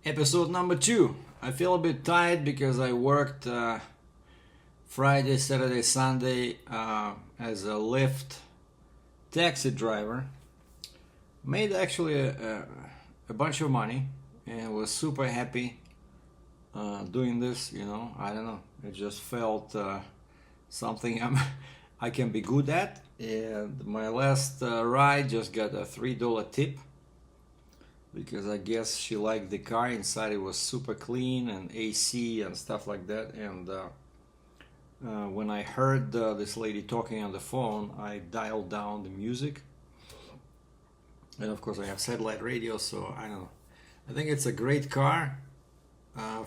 Episode number 2. I feel a bit tired because I worked Friday, Saturday, Sunday as a Lyft taxi driver. Made actually a bunch of money and was super happy doing this. I don't know. It just felt something I can be good at. And my last ride just got a $3 tip, because I guess she liked the car. Inside it was super clean and AC and stuff like that. And when I heard this lady talking on the phone, I dialed down the music. And of course I have satellite radio, so I don't know. I think it's a great car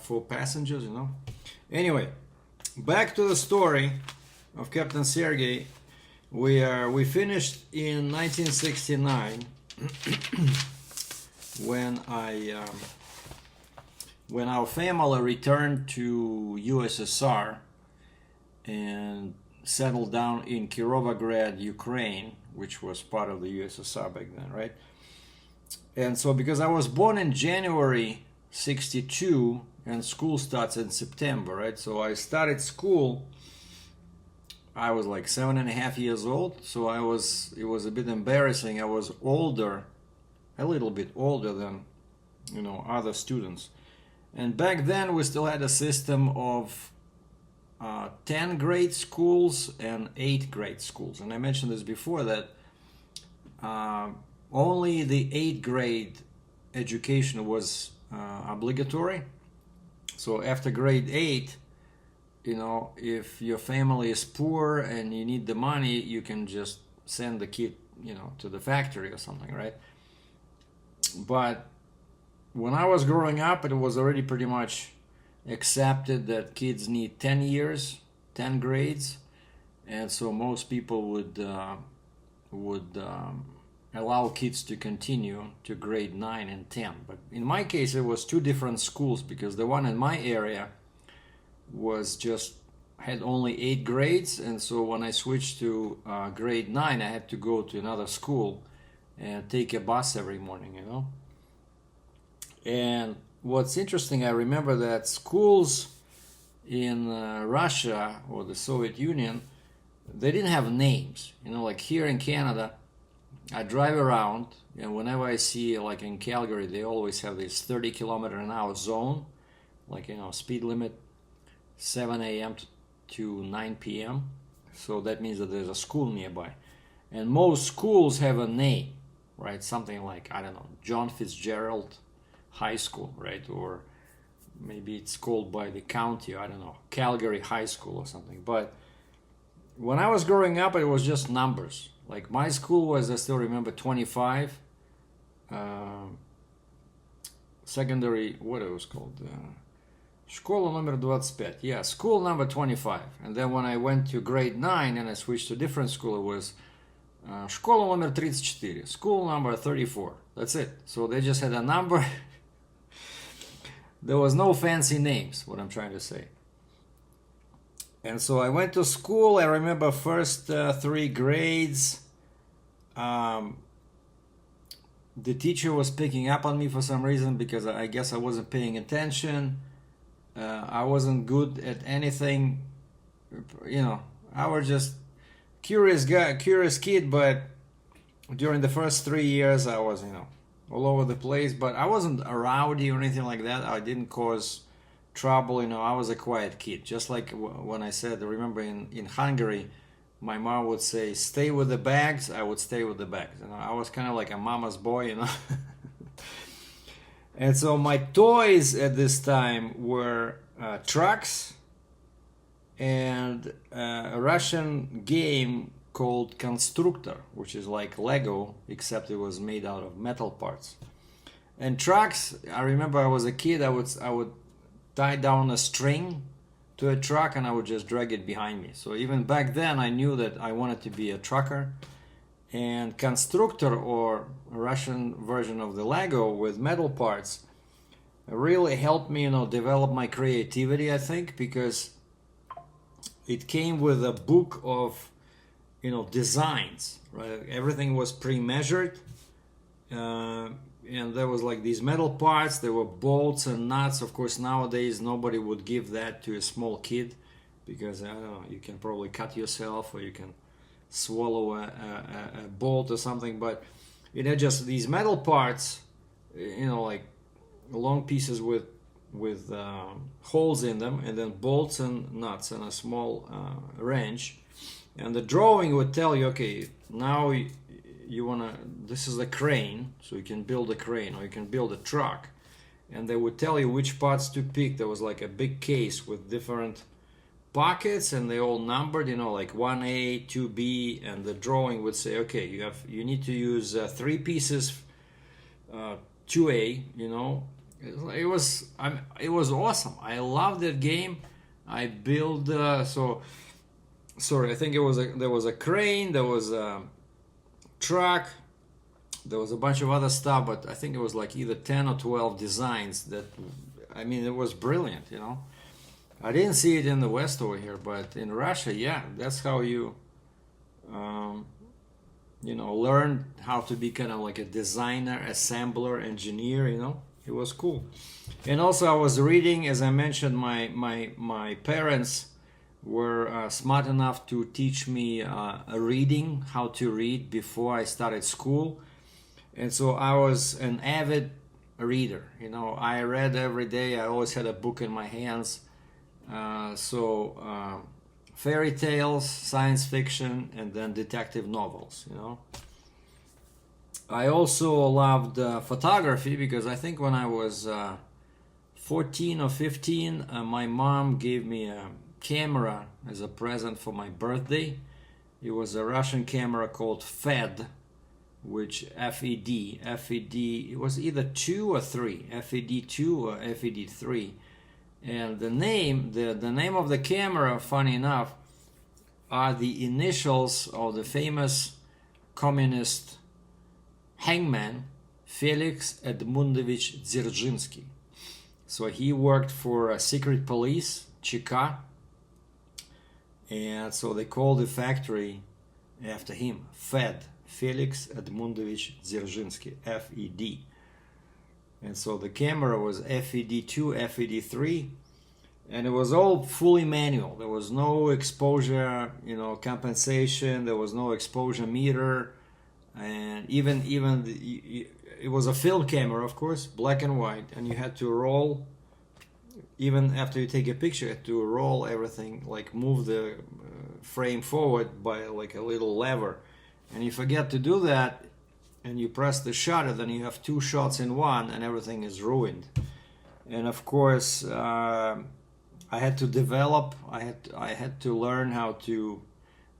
for passengers, Anyway, back to the story of Captain Sergei. We finished in 1969 when our family returned to USSR and settled down in Kirovograd, Ukraine, which was part of the USSR back then, right? And so because I was born in January 62 and school starts in September, right? So I started school, I was like 7.5 years old. So it was a bit embarrassing. I was older, a little bit older than other students. And back then we still had a system of 10 grade schools and 8 grade schools. And I mentioned this before, that only the 8th grade education was obligatory. So after grade 8, if your family is poor and you need the money, you can just send the kid to the factory or something, right? But when I was growing up, it was already pretty much accepted that kids need 10 years, 10 grades, and so most people would allow kids to continue to grade 9 and 10. But in my case, it was 2 different schools, because the one in my area had only 8 grades, and so when I switched to grade 9, I had to go to another school and take a bus every morning, And what's interesting, I remember that schools in Russia or the Soviet Union, they didn't have names. Like here in Canada, I drive around, and whenever I see, like in Calgary, they always have this 30-kilometer-an-hour zone, like, speed limit 7 a.m. to 9 p.m. So that means that there's a school nearby. And most schools have a name, right? Something like, I don't know, John Fitzgerald High School, right? Or maybe it's called by the county, I don't know, Calgary High School or something. But when I was growing up, it was just numbers. Like my school was, I still remember, 25. Secondary, what it was called? Школа номер 25. Yeah, school number 25. And then when I went to grade 9 and I switched to a different school, it was школа номер 34. School number 34. That's it. So they just had a number. There was no fancy names, what I'm trying to say. And so I went to school. I remember first 3 grades. The teacher was picking up on me for some reason, because I guess I wasn't paying attention. I wasn't good at anything. I was just curious guy, curious kid. But during the first 3 years, I was, all over the place. But I wasn't a rowdy or anything like that. I didn't cause trouble. I was a quiet kid. Just like when I said, remember in Hungary, my mom would say, stay with the bags. I would stay with the bags. I was kind of like a mama's boy, And so my toys at this time were trucks and a Russian game called Constructor, which is like Lego, except it was made out of metal parts. And trucks, I remember I was a kid, I would tie down a string to a truck and I would just drag it behind me. So even back then I knew that I wanted to be a trucker. And Constructor, or Russian version of the Lego with metal parts, really helped me, develop my creativity, I think, because it came with a book of, designs, right? Everything was pre-measured. and there was like these metal parts. There were bolts and nuts. Of course, nowadays nobody would give that to a small kid, because I don't know, you can probably cut yourself, or you can swallow a bolt or something. But it had just these metal parts, like long pieces with holes in them, and then bolts and nuts and a small wrench. And the drawing would tell you, okay, now you wanna, this is a crane, so you can build a crane, or you can build a truck. And they would tell you which parts to pick. There was like a big case with different pockets, and they all numbered, like 1A, 2B, and the drawing would say, okay, you need to use 3 pieces, 2A. It was awesome. I loved that game. I built I think there was a crane, there was a truck, there was a bunch of other stuff, but I think it was like either 10 or 12 designs that, it was brilliant. I didn't see it in the West over here, but in Russia, yeah, that's how you learn how to be kind of like a designer, assembler, engineer. It was cool. And also I was reading, as I mentioned, my parents were smart enough to teach me reading, how to read, before I started school. And so I was an avid reader. I read every day. I always had a book in my hands. Fairy tales, science fiction, and then detective novels. I also loved photography, because I think when I was 14 or 15, my mom gave me a camera as a present for my birthday. It was a Russian camera called FED, which FED, it was either 2 or 3, FED2 or FED3. And the name of the camera, funny enough, are the initials of the famous communist hangman Felix Edmundovich Dzerzhinsky. So he worked for secret police, Cheka, and so they called the factory after him, FED, Felix Edmundovich Dzerzhinsky, FED. And so the camera was FED2, FED3, and it was all fully manual. There was no exposure, compensation. There was no exposure meter, and it was a film camera, of course, black and white, and you had to roll. Even after you take a picture, you had to roll everything, like move the frame forward by like a little lever. And you forget to do that, and you press the shutter, then you have 2 shots in one, and everything is ruined. And of course, I had to learn how to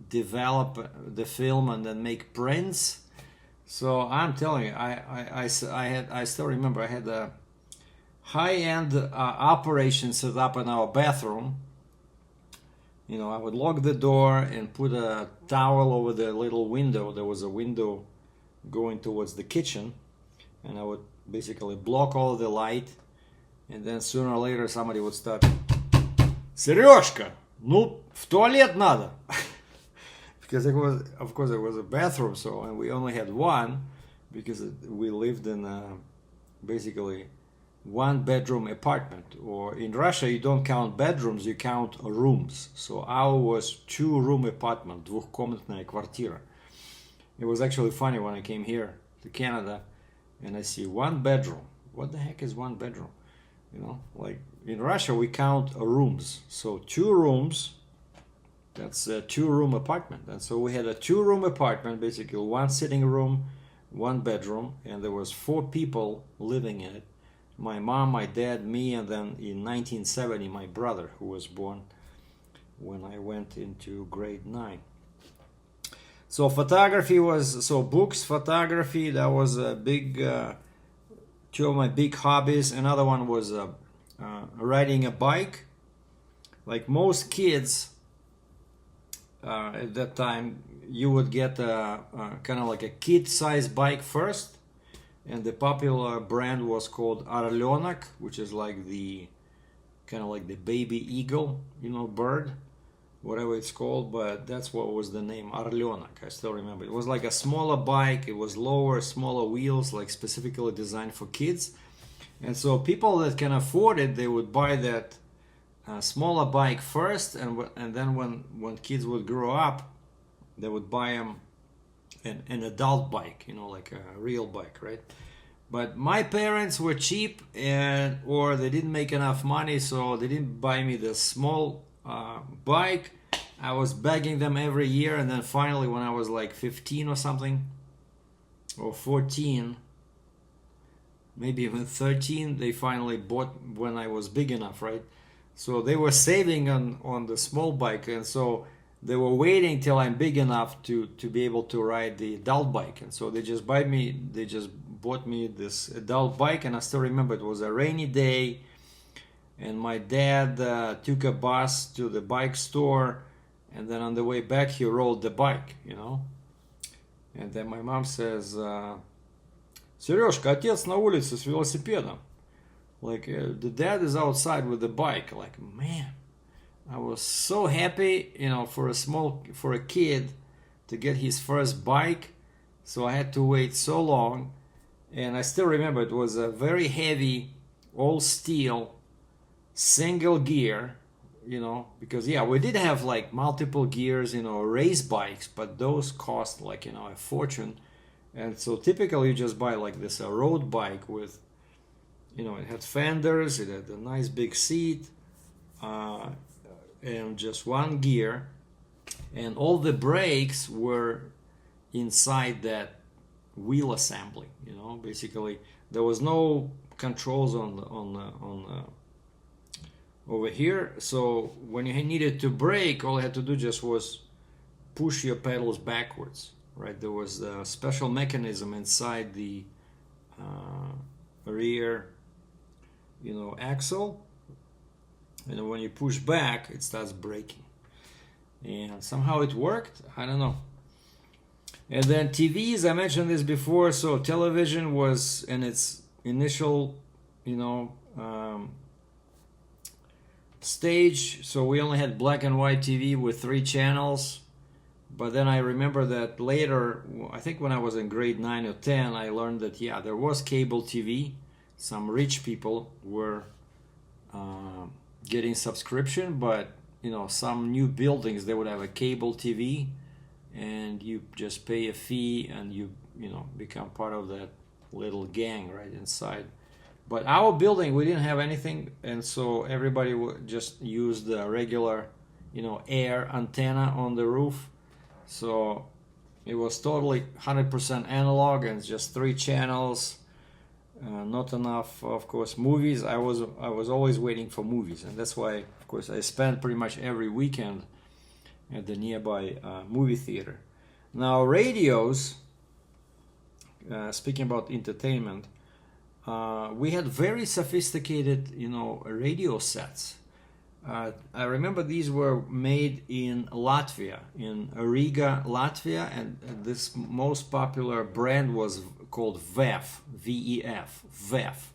develop the film and then make prints. So I'm telling you, I still remember I had a high-end operation set up in our bathroom. I would lock the door and put a towel over the little window. There was a window going towards the kitchen, and I would basically block all the light, and then sooner or later somebody would start, "Сережка, ну в туалет надо," because it was a bathroom, and we only had one, because we lived in basically 1-bedroom apartment. Or in Russia, you don't count bedrooms, you count rooms. So ours was 2-room apartment, двухкомнатная квартира. It was actually funny when I came here to Canada and I see 1 bedroom. What the heck is 1 bedroom? Like in Russia, we count rooms. So 2 rooms, that's a 2-room apartment. And so we had a 2-room apartment, basically 1 sitting room, 1 bedroom, and there was 4 people living in it. My mom, my dad, me, and then in 1970, my brother, who was born when I went into grade 9. So books, photography, that was a big, 2 of my big hobbies. Another one was riding a bike. Like most kids at that time, you would get a kind of like a kid-sized bike first. And the popular brand was called Orlenok, which is like the kind of like the baby eagle, bird. whatever it's called, but that's what was the name, Orleanak. I still remember. It was like a smaller bike. It was lower, smaller wheels, like specifically designed for kids. And so people that can afford it, they would buy that smaller bike first, and then when kids would grow up, they would buy them an adult bike, you know, like a real bike, right? But my parents were cheap, or they didn't make enough money, so they didn't buy me the small bike. I was begging them every year, and then finally, when I was like 15 or something, or 14, maybe even 13, they finally bought when I was big enough, right? So they were saving on the small bike, and so they were waiting till I'm big enough to be able to ride the adult bike. And so they just bought me this adult bike, and I still remember it was a rainy day, and my dad took a bus to the bike store, and then on the way back he rode the bike, you know. And then my mom says, Сережка, отец на улице с велосипедом. Like, the dad is outside with the bike. Like, man, I was so happy, you know, for a kid to get his first bike. So I had to wait so long. And I still remember it was a very heavy, all steel, single gear, you know, because yeah, we did have like multiple gears, you know, race bikes, but those cost like, you know, a fortune. And so typically you just buy like this a road bike with, you know, it had fenders, it had a nice big seat, and just one gear, and all the brakes were inside that wheel assembly. You know, basically there was no controls on over here. So when you needed to brake, all you had to do just was push your pedals backwards. Right? There was a special mechanism inside the rear, you know, axle, and when you push back, it starts braking. And somehow it worked. I don't know. And then TVs, I mentioned this before. So television was in its initial, you know, stage. So we only had black and white TV with 3 channels. But then I remember that later, I think when I was in grade 9 or 10, I learned that, yeah, there was cable TV. Some rich people were getting subscription, but, you know, some new buildings, they would have a cable TV, and you just pay a fee, and you know, become part of that little gang right inside. But our building, we didn't have anything, and so everybody would just use the regular, you know, air antenna on the roof. So it was totally 100% analog, and just 3 channels. Not enough, of course, movies. I was always waiting for movies, and that's why, of course, I spent pretty much every weekend at the nearby movie theater. Now, radios. Speaking about entertainment, we had very sophisticated, you know, radio sets. I remember these were made in Latvia, in Riga, Latvia, and this most popular brand was called VEF, V-E-F, VEF.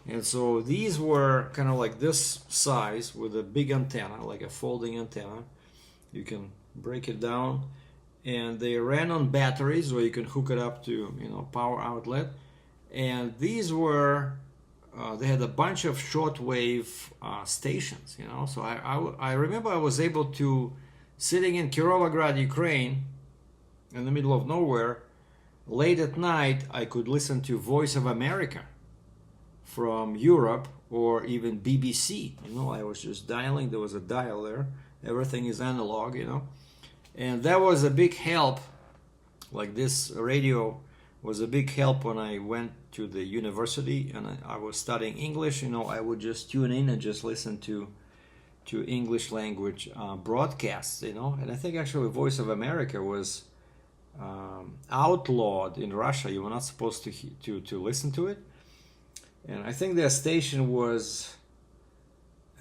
And so these were kind of like this size with a big antenna, like a folding antenna. You can break it down, and they ran on batteries, or you can hook it up to, you know, power outlet. And these were they had a bunch of shortwave stations, you know. So I remember I was able to, sitting in Kirovograd, Ukraine, in the middle of nowhere, late at night, I could listen to Voice of America from Europe, or even BBC. You know, I was just dialing. There was a dial there. Everything is analog, you know. And that was a big help. Like, this radio was a big help when I went to the university and I was studying English. You know, I would just tune in and just listen to English language broadcasts, you know. And I think actually Voice of America was outlawed in Russia. You were not supposed to listen to it. And I think their station was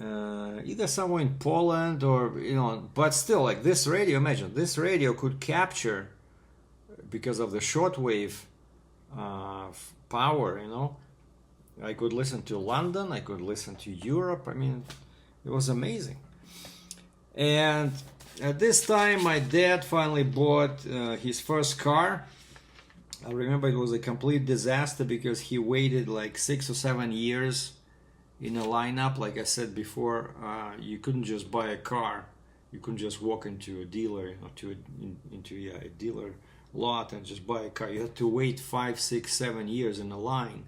either somewhere in Poland, or, you know, but still, like, this radio, imagine, this radio could capture, because of the shortwave power, you know. I could listen to London, I could listen to Europe. I mean, it was amazing. And at this time, my dad finally bought his first car. I remember it was a complete disaster because he waited like 6 or 7 years in a lineup. Like I said before, you couldn't just buy a car. You couldn't just walk into a dealer, into a dealer lot and just buy a car. You had to wait 5, 6, 7 years in a line.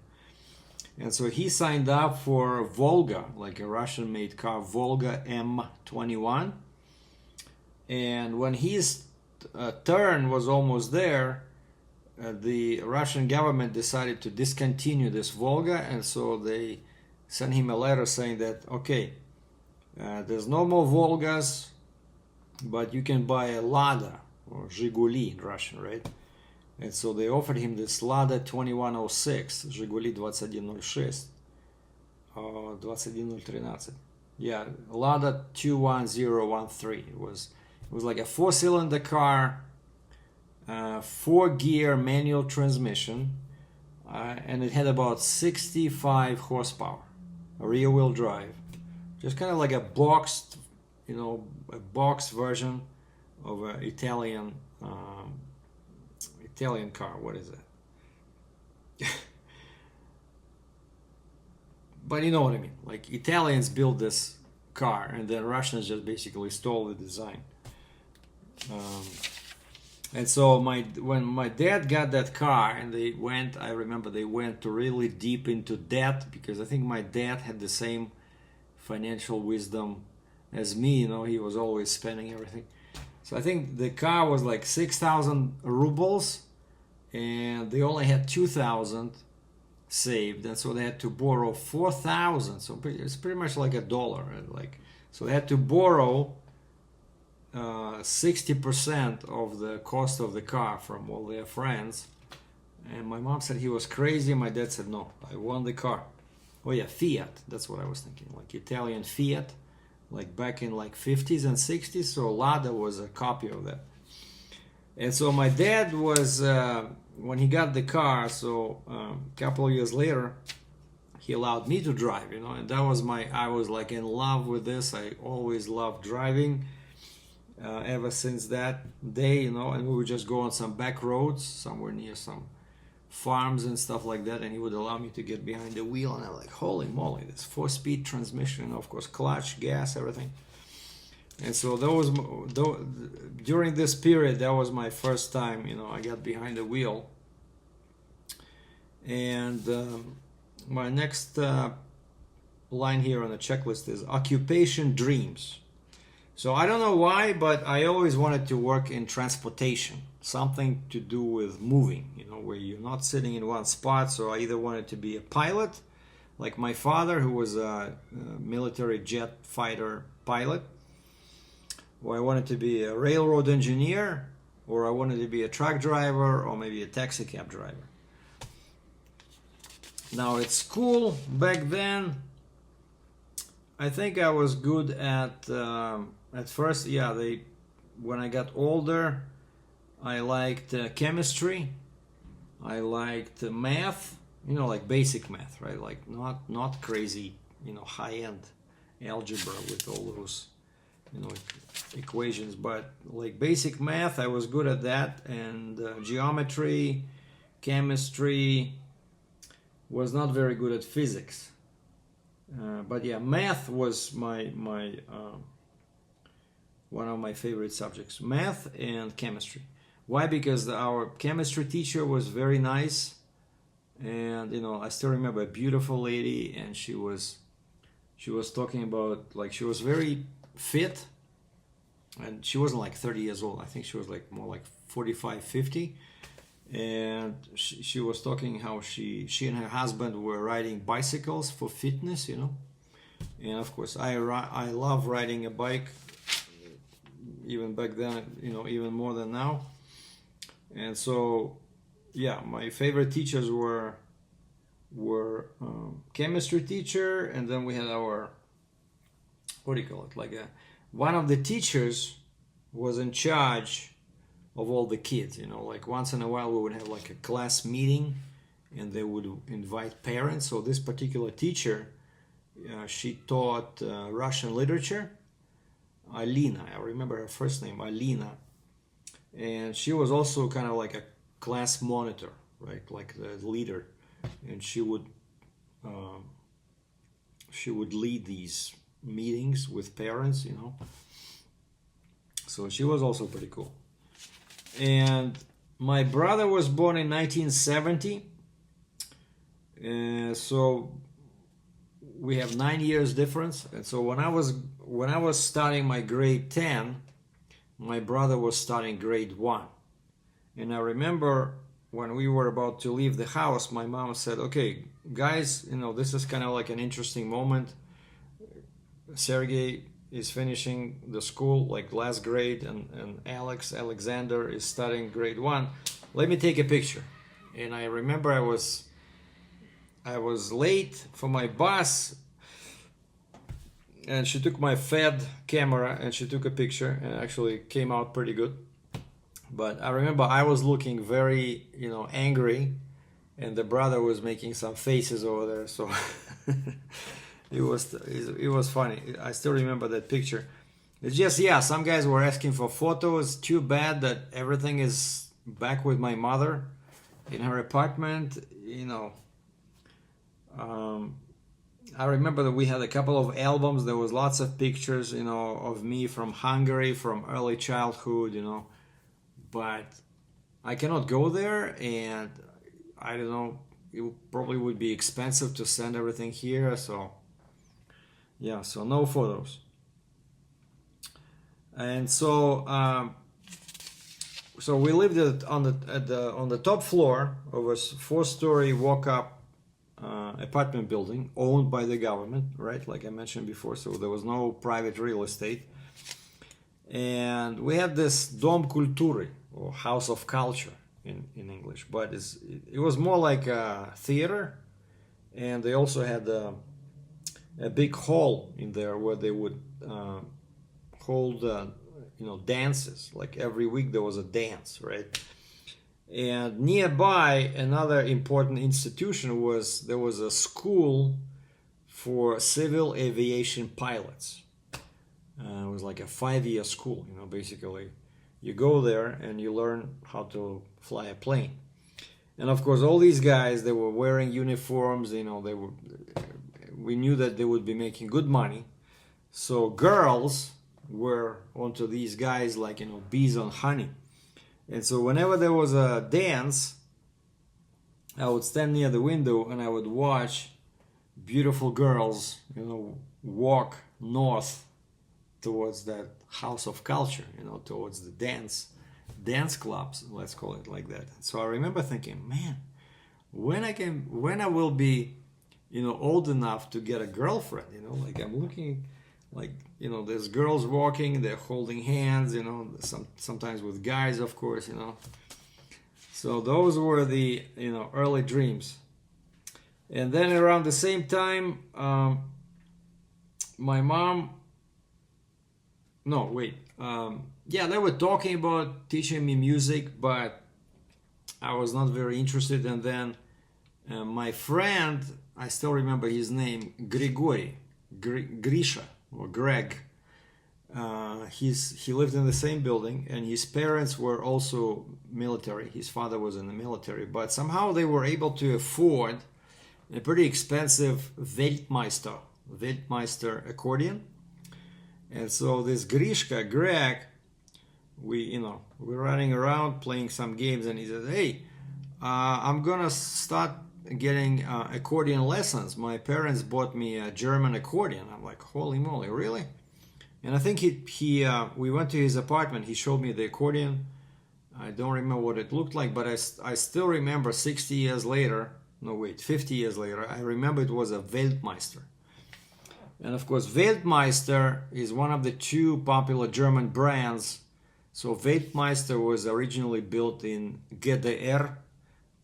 And so he signed up for Volga, like a Russian-made car, Volga M21. And when his turn was almost there, the Russian government decided to discontinue this Volga, and so they sent him a letter saying that, okay, there's no more Volgas, but you can buy a Lada, or Zhiguli in Russian, right? And so they offered him this Lada 2106, Zhiguli 2106, 21013. Yeah, Lada 21013. It was like a 4-cylinder car, 4-gear manual transmission, and it had about 65 horsepower, rear-wheel drive. Just kind of like a boxed, a boxed version of an Italian car. What is it? But you know what I mean. Like, Italians built this car, and then Russians just basically stole the design. And so when my dad got that car, and I remember they went really deep into debt, because I think my dad had the same financial wisdom as me. He was always spending everything. So I think the car was like 6,000 rubles, and they only had 2,000 saved, and so they had to borrow 4,000. So it's pretty much like $1, right? So they had to borrow 60% of the cost of the car from all their friends. And my mom said he was crazy. My dad said, no, I want the car. Oh yeah, Fiat, that's what I was thinking, like Italian Fiat, like back in like 50s and 60s. So Lada was a copy of that. And so my dad was, when he got the car, so a couple of years later, he allowed me to drive, and that was I was like in love with this. I always loved driving. Ever since that day, and we would just go on some back roads somewhere near some farms and stuff like that, and he would allow me to get behind the wheel, and I'm like, holy moly, this 4-speed transmission, of course, clutch, gas, everything. And so during this period, that was my first time, I got behind the wheel. And my next line here on the checklist is occupation dreams. So I don't know why, but I always wanted to work in transportation, something to do with moving, where you're not sitting in one spot. So I either wanted to be a pilot, like my father, who was a military jet fighter pilot, or I wanted to be a railroad engineer, or I wanted to be a truck driver, or maybe a taxi cab driver. Now at school back then, I think I was good at first. Yeah, when I got older, I liked chemistry. I liked math. Like basic math, right? Like not crazy, high-end algebra with all those, equations, but like basic math, I was good at that, and geometry, chemistry. Was not very good at physics, but yeah, math was my one of my favorite subjects, math and chemistry. Why? Because our chemistry teacher was very nice, and I still remember a beautiful lady, and she was talking about, like, she was very fit, and she wasn't like 30 years old. I think she was like more like 45, 50. And she was talking how she and her husband were riding bicycles for fitness, and of course I love riding a bike, even back then, even more than now. And so yeah, my favorite teachers were chemistry teacher, and then we had our, what do you call it, like one of the teachers was in charge of all the kids, like once in a while we would have like a class meeting, and they would invite parents. So this particular teacher, she taught Russian literature, Alina. I remember her first name, Alina, and she was also kind of like a class monitor, right, like the leader, and um, she would lead these meetings with parents, you know. So she was also pretty cool. And my brother was born in 1970, so we have 9 years difference. And so when I was starting my grade 10, my brother was starting grade 1. And I remember when we were about to leave the house, my mom said, "Okay, guys, you know, this is kind of like an interesting moment. Sergei is finishing the school, like last grade, and Alexander is starting grade 1. Let me take a picture." And I remember I was late for my bus, and she took my Fed camera and she took a picture, and actually came out pretty good. But I remember I was looking very, you know, angry, and the brother was making some faces over there. So it was funny. I still remember that picture. It's just, yeah, some guys were asking for photos. Too bad that everything is back with my mother in her apartment, you know. I remember that we had a couple of albums. There was lots of pictures, you know, of me from Hungary, from early childhood, you know. But I cannot go there, and I don't know, it probably would be expensive to send everything here. So yeah, so no photos. And so we lived on the top floor of a 4-story walk-up apartment building owned by the government, right? Like I mentioned before, so there was no private real estate. And we had this Dom Kultury, or House of Culture in English, but it was more like a theater, and they also had a big hall in there where they would hold you know, dances. Like every week there was a dance, right? And nearby, another important institution was, there was a school for civil aviation pilots. It was like a 5-year school, you know, basically. You go there and you learn how to fly a plane. And of course, all these guys, they were wearing uniforms, you know, we knew that they would be making good money. So girls were onto these guys like, you know, bees on honey. And so whenever there was a dance, I would stand near the window and I would watch beautiful girls, you know, walk north towards that House of Culture, you know, towards the dance clubs, let's call it like that. So I remember thinking, man, when I will be, you know, old enough to get a girlfriend, you know, like I'm looking, like, you know, there's girls walking, they're holding hands, you know, sometimes with guys, of course, you know. So those were the, you know, early dreams. And then around the same time, my mom, no, wait, yeah, they were talking about teaching me music, but I was not very interested. And then my friend, I still remember his name, Grisha, or Greg. He lived in the same building, and his parents were also military. His father was in the military, but somehow they were able to afford a pretty expensive Weltmeister accordion. And so this Greg, we're running around playing some games, and he says, "Hey, I'm gonna start getting accordion lessons. My parents bought me a German accordion." I'm like, "Holy moly, really?" And I think we went to his apartment. He showed me the accordion. I don't remember what it looked like, but I still remember 50 years later, I remember it was a Weltmeister. And of course, Weltmeister is one of the 2 popular German brands. So Weltmeister was originally built in GDR,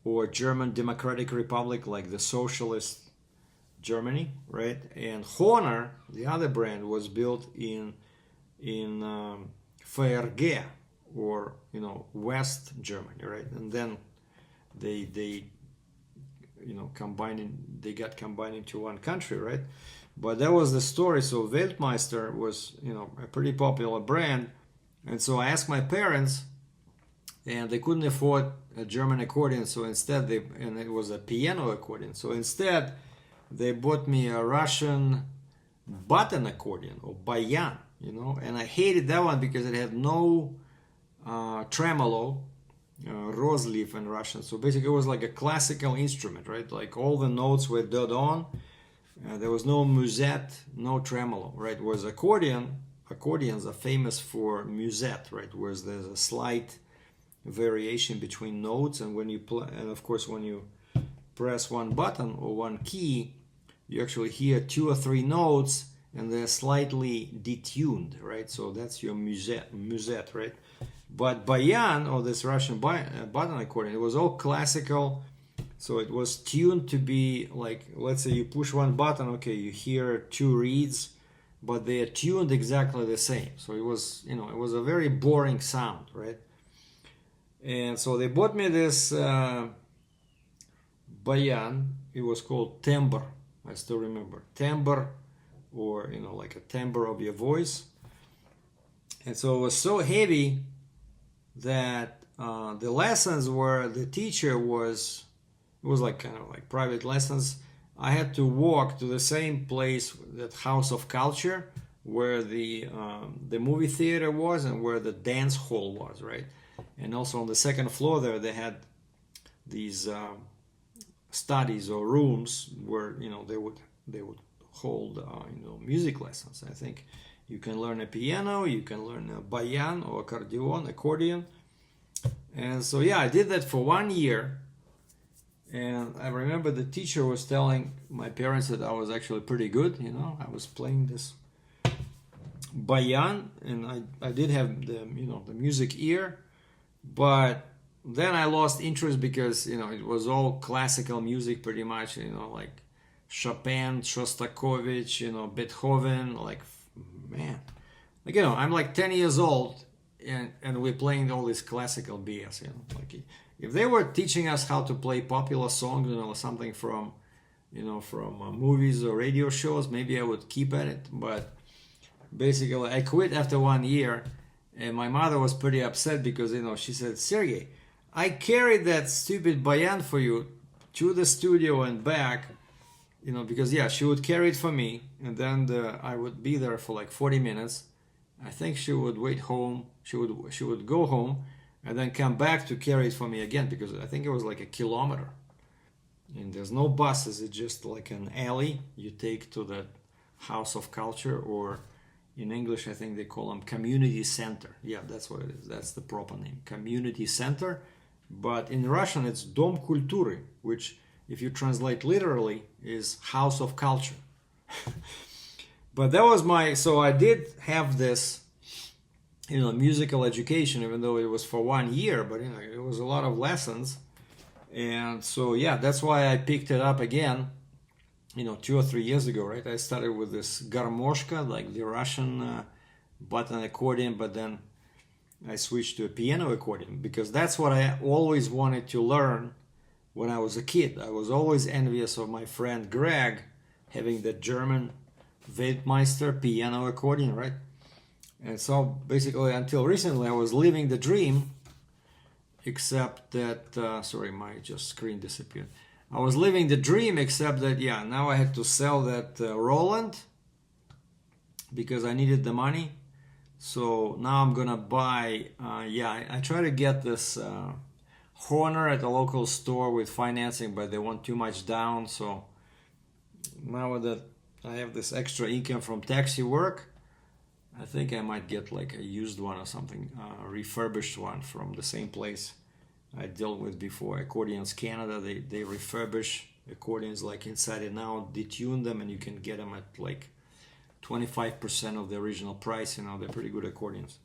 or German Democratic Republic, like the socialist Germany, right? And Honor, the other brand, was built in FRG, or, you know, West Germany, right? And then they combining, they got combined into one country, right? But that was the story. So Weltmeister was, a pretty popular brand. And so I asked my parents, and they couldn't afford a German accordion. So instead and it was a piano accordion. So instead they bought me a Russian button accordion, or bayan, and I hated that one because it had no tremolo, rozliv in Russian. So basically it was like a classical instrument, right? Like all the notes were dead on. There was no musette, no tremolo, right? Whereas accordions are famous for musette, right? Whereas there's a slight variation between notes, and when you play, and of course when you press one button or one key, you actually hear 2 or 3 notes, and they're slightly detuned, right? So that's your musette, right? But bayan, or this Russian button accordion, it was all classical. So it was tuned to be like, let's say you push one button, okay, you hear 2 reeds, but they are tuned exactly the same. So it was, it was a very boring sound, right? And so they bought me this bayan. It was called timbre. I still remember timbre, or like a timbre of your voice. And so it was so heavy that the lessons were, the teacher was, it was like kind of like private lessons. I had to walk to the same place, that House of Culture, where the movie theater was and where the dance hall was, right? And also on the second floor there, they had these studies or rooms where they would hold music lessons. I think you can learn a piano, you can learn a bayan or accordion. And so yeah, I did that for 1 year. And I remember the teacher was telling my parents that I was actually pretty good. I was playing this bayan, and I did have the the music ear. But then I lost interest because it was all classical music pretty much. Like Chopin, Shostakovich, Beethoven. Like, man, like I'm like 10 years old, and we're playing all this classical BS. Like, if they were teaching us how to play popular songs, something from, from movies or radio shows, maybe I would keep at it. But basically, I quit after 1 year, and my mother was pretty upset because, she said, Sergey, I carried that stupid bayan for you to the studio and back, because yeah, she would carry it for me, and then I would be there for like 40 minutes. I think she would wait home. She would go home and then come back to carry it for me again, because I think it was like a kilometer. And there's no buses, it's just like an alley you take to the House of Culture, or in English I think they call them community center. Yeah, that's what it is. That's the proper name, community center. But in Russian it's Dom Kultury, which if you translate literally is House of Culture. But that was so I did have this musical education, even though it was for 1 year, but it was a lot of lessons. And so yeah, that's why I picked it up again 2 or 3 years ago, right? I started with this garmoshka, like the Russian button accordion, but then I switched to a piano accordion because that's what I always wanted to learn when I was a kid. I was always envious of my friend Greg having the German Weltmeister piano accordion, right? And so basically until recently I was living the dream, except that, sorry, my screen disappeared. I was living the dream, except that, yeah, now I had to sell that Roland because I needed the money. So now I'm gonna buy, I try to get this Horner at a local store with financing, but they want too much down. So now that I have this extra income from taxi work, I think I might get like a used one or something, refurbished one from the same place I dealt with before, Accordions Canada. They refurbish accordions like inside and out, detune them, and you can get them at like 25% of the original price. They're pretty good accordions.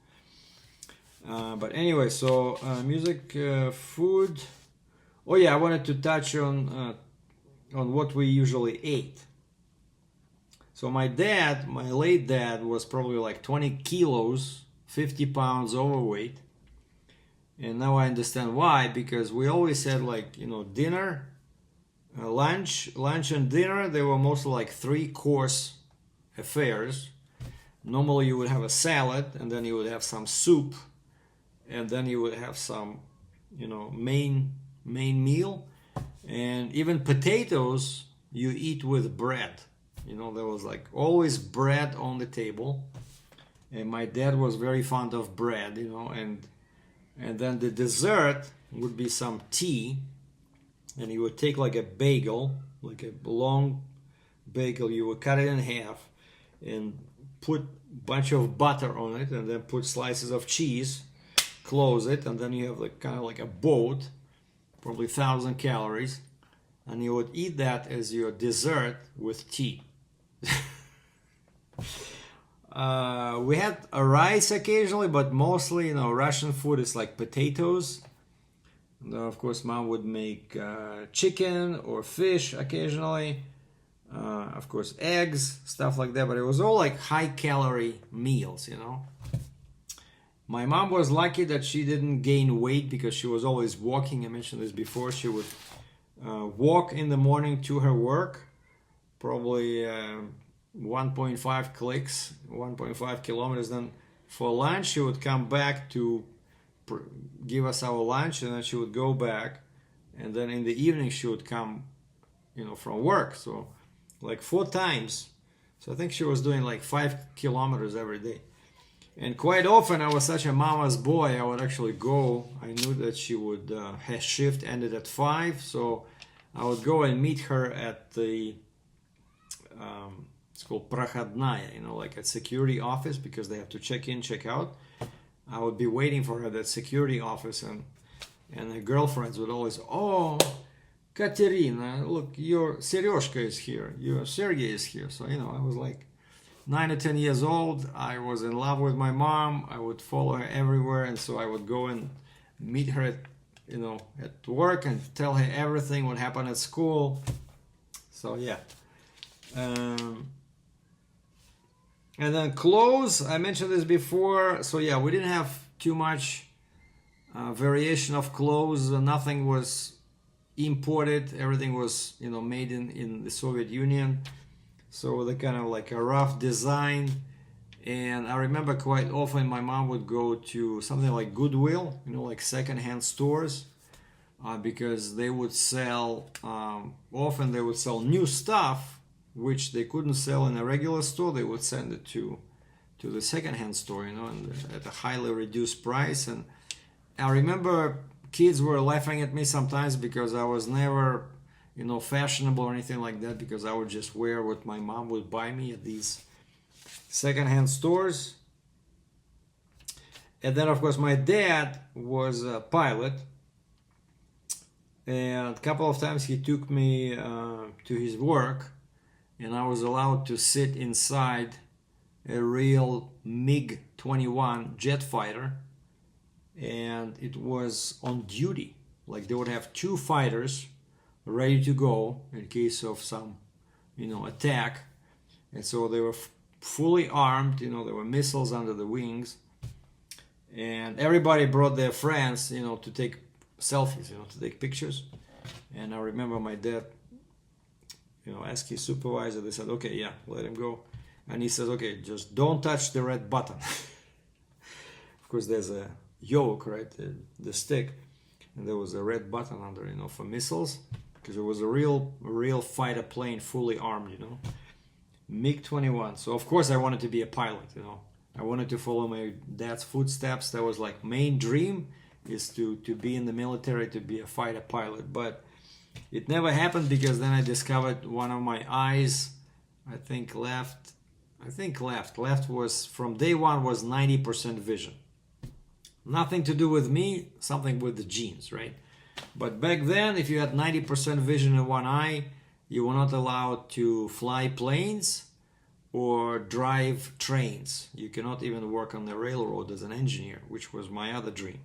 But anyway, so music, food. Oh yeah, I wanted to touch on what we usually ate. So my late dad was probably like 20 kilos, 50 pounds overweight. And now I understand why, because we always had like, dinner, Lunch and dinner, they were mostly like 3-course affairs. Normally you would have a salad, and then you would have some soup, and then you would have some, main meal. And even potatoes you eat with bread. There was like always bread on the table. And my dad was very fond of bread, and then the dessert would be some tea. And you would take like a bagel, like a long bagel, you would cut it in half and put a bunch of butter on it, and then put slices of cheese, close it, and then you have like kind of like a boat, probably 1,000 calories, and you would eat that as your dessert with tea. We had a rice occasionally, but mostly, Russian food is like potatoes. And of course, mom would make chicken or fish occasionally. Of course, eggs, stuff like that. But it was all like high-calorie meals, My mom was lucky that she didn't gain weight because she was always walking. I mentioned this before. She would walk in the morning to her work, probably 1.5 clicks, 1.5 kilometers. Then for lunch, she would come back to give us our lunch, and then she would go back, and then in the evening she would come from work, so like 4 times. So I think she was doing like 5 kilometers every day. And quite often I was such a mama's boy, I would actually go. I knew that she would her shift ended at 5, so I would go and meet her at the it's called Prochodnaya, like at security office, because they have to check in, check out. I would be waiting for her at that security office, and her girlfriends would always, "Oh, Katerina, look, your Serежka is here, your Sergei is here." So, I was like 9 or 10 years old. I was in love with my mom. I would follow her everywhere, and so I would go and meet her at work and tell her everything what happened at school. So, yeah. And then clothes, I mentioned this before. So yeah, we didn't have too much variation of clothes. Nothing was imported. Everything was, made in the Soviet Union. So the kind of like a rough design. And I remember quite often my mom would go to something like Goodwill, like secondhand stores, because they would sell, often they would sell new stuff which they couldn't sell in a regular store. They would send it to the secondhand store, and at a highly reduced price. And I remember kids were laughing at me sometimes because I was never, fashionable or anything like that, because I would just wear what my mom would buy me at these secondhand stores. And then, of course, my dad was a pilot, and a couple of times he took me to his work, and I was allowed to sit inside a real MiG-21 jet fighter, and it was on duty. Like they would have 2 fighters ready to go in case of some, attack. And so they were fully armed, there were missiles under the wings, and everybody brought their friends, to take selfies, to take pictures. And I remember my dad asked his supervisor. They said, "Okay, yeah, let him go." And he says, "Okay, just don't touch the red button." Of course, there's a yoke, right, the stick, and there was a red button under, for missiles, because it was a real fighter plane, fully armed, MiG-21. So of course I wanted to be a pilot. I wanted to follow my dad's footsteps. That was like main dream, is to be in the military, to be a fighter pilot. But it never happened, because then I discovered one of my eyes, I think left was, from day one, was 90% vision. Nothing to do with me, something with the genes, right? But back then, if you had 90% vision in one eye, you were not allowed to fly planes or drive trains. You cannot even work on the railroad as an engineer, which was my other dream.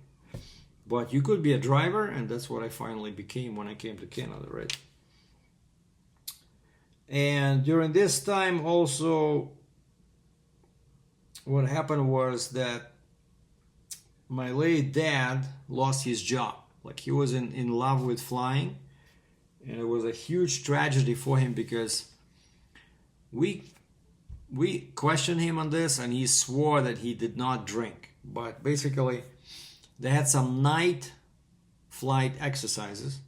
But you could be a driver, and that's what I finally became when I came to Canada, right? And during this time also, what happened was that my late dad lost his job. Like he was in love with flying, and it was a huge tragedy for him because we questioned him on this, and he swore that he did not drink. But basically, they had some night flight exercises,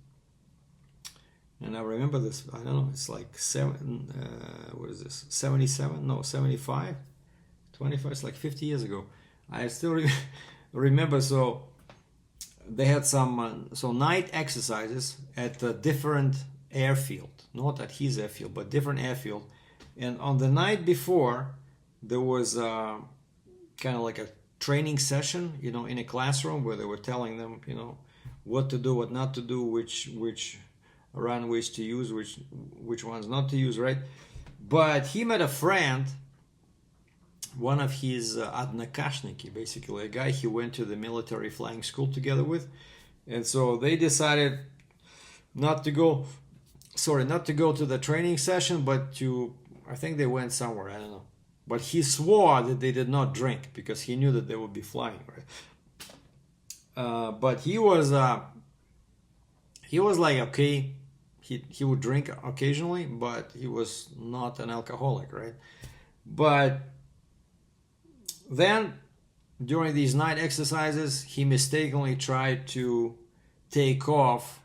and I remember this. I don't know. It's like what is this? 77? No, 75. 25. It's like 50 years ago. I still remember. So they had some night exercises at a different airfield, not at his airfield, but different airfield. And on the night before, there was kind of like a training session, in a classroom where they were telling them, what to do, what not to do, which runways to use, which ones not to use, right? But he met a friend, one of his однокашники, basically a guy he went to the military flying school together with, and so they decided not to go to the training session, but I think they went somewhere, I don't know. But he swore that they did not drink because he knew that they would be flying, right? But he was like, okay, he would drink occasionally, but he was not an alcoholic, right? But then during these night exercises, he mistakenly tried to take off,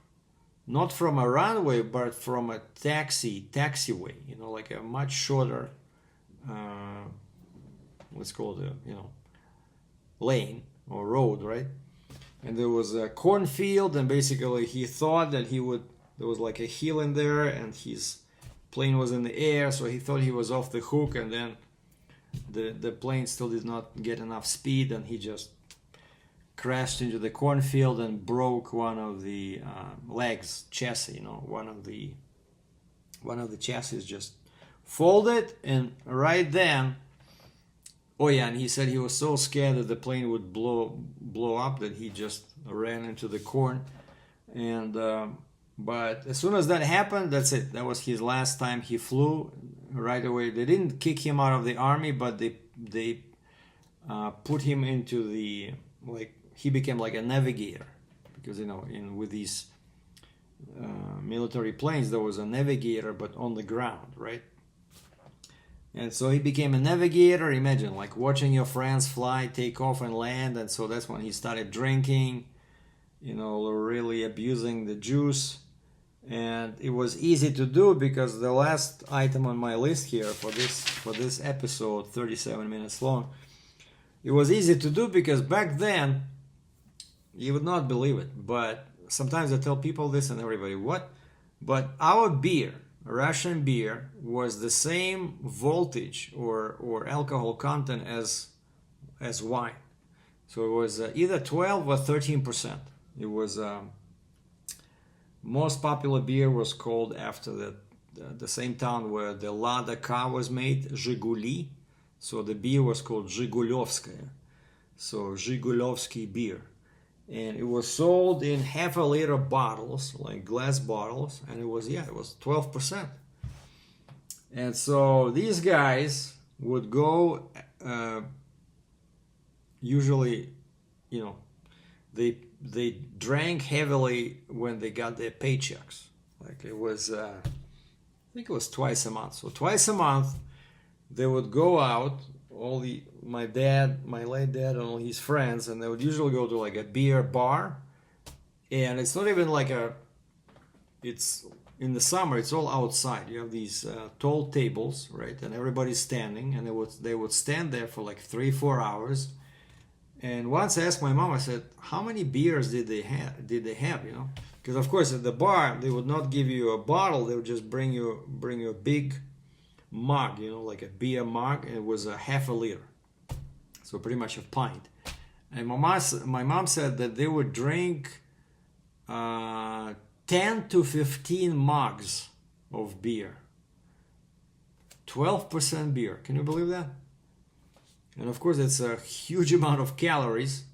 not from a runway, but from a taxiway, like a much shorter, let's call it, lane or road, right? And there was a cornfield, and basically he thought that there was like a hill in there, and his plane was in the air, so he thought he was off the hook, and then the plane still did not get enough speed, and he just crashed into the cornfield and broke one of the chassis. One of the chassis just folded, and right then, and he said he was so scared that the plane would blow up that he just ran into the corn. And but as soon as that happened, that's it. That was his last time he flew. Right away, they didn't kick him out of the army, but they put him into the, like, he became like a navigator, because with these military planes there was a navigator, but on the ground, right? And so he became a navigator. Imagine like watching your friends fly, take off and land. And so that's when he started drinking, really abusing the juice. And it was easy to do because the last item on my list here for this episode, 37 minutes long, it was easy to do because back then, you would not believe it, but sometimes I tell people this and everybody, what? But our beer, Russian beer, was the same voltage or alcohol content as wine. So it was either 12 or 13%. It was most popular beer was called after the same town where the Lada car was made, Zhiguli. So the beer was called Zhigulovskaya. So Zhigulovsky beer. And it was sold in half-a-liter bottles, like glass bottles, and it was 12%. And so these guys would go, usually, they drank heavily when they got their paychecks. Like it was, I think it was twice a month. So twice a month, they would go out, my late dad and all his friends, and they would usually go to like a beer bar. And it's not even like it's in the summer, it's all outside. You have these tall tables, right? And everybody's standing, and they would stand there for like 3-4 hours. And once I asked my mom, I said, how many beers did they have? Because of course at the bar, they would not give you a bottle. They would just bring you a big mug, like a beer mug, and it was a half-a-liter. So pretty much a pint. And my mom said that they would drink 10 to 15 mugs of beer. 12% beer. Can you believe that? And of course, it's a huge amount of calories.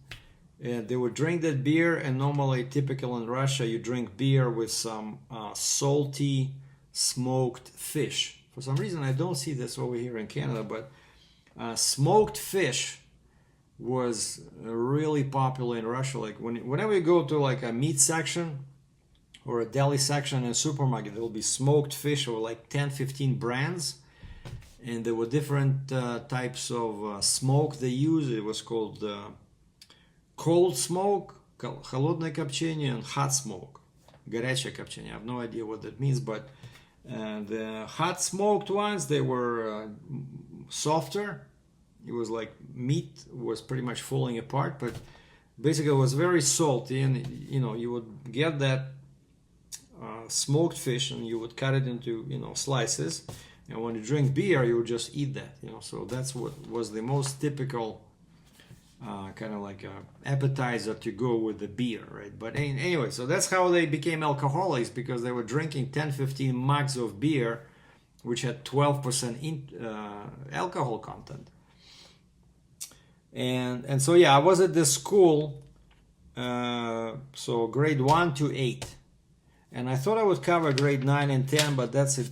And they would drink that beer, and normally, typical in Russia, you drink beer with some salty smoked fish. For some reason, I don't see this over here in Canada, but smoked fish was really popular in Russia. Like whenever you go to like a meat section or a deli section in a supermarket, there will be smoked fish or like 10-15 brands, and there were different types of smoke they used. It was called cold smoke, холодное копчение, and hot smoke, горячее копчение. I have no idea what that means, but the hot smoked ones, they were softer. It was like meat was pretty much falling apart, but basically it was very salty, and you know, you would get that smoked fish and you would cut it into, you know, slices, and when you drink beer you would just eat that, you know. So that's what was the most typical kind of like a appetizer to go with the beer, right? But anyway, so that's how they became alcoholics, because they were drinking 10-15 mugs of beer which had 12% alcohol content. And so yeah, I was at this school, so grade 1 to 8, and I thought I would cover grade 9 and 10, but that's it.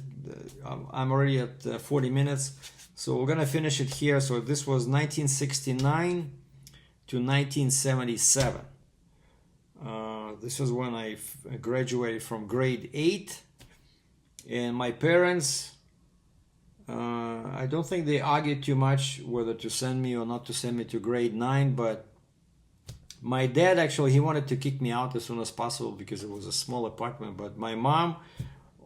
I'm already at 40 minutes, so we're gonna finish it here. So this was 1969 to 1977. This is when I graduated from grade 8, and my parents, I don't think they argued too much whether to send me or not to send me to grade 9, but my dad actually, he wanted to kick me out as soon as possible because it was a small apartment, but my mom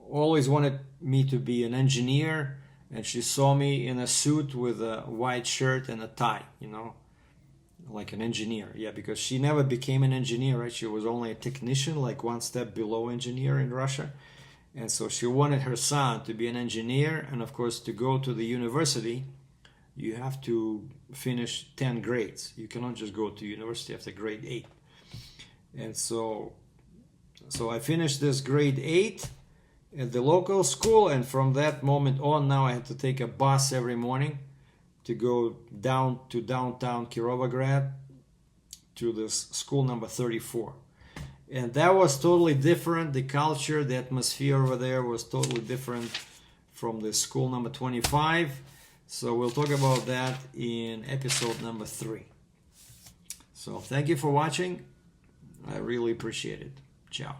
always wanted me to be an engineer, and she saw me in a suit with a white shirt and a tie, you know, like an engineer. Yeah, because she never became an engineer, right? She was only a technician, like one step below engineer in Russia. And so she wanted her son to be an engineer, and of course to go to the university you have to finish 10 grades. You cannot just go to university after grade 8. And so I finished this grade 8 at the local school, and from that moment on, now I had to take a bus every morning to go down to downtown Kirovograd to this school number 34. And that was totally different. The culture, the atmosphere over there was totally different from the school number 25. So we'll talk about that in episode number 3. So thank you for watching. I really appreciate it. Ciao.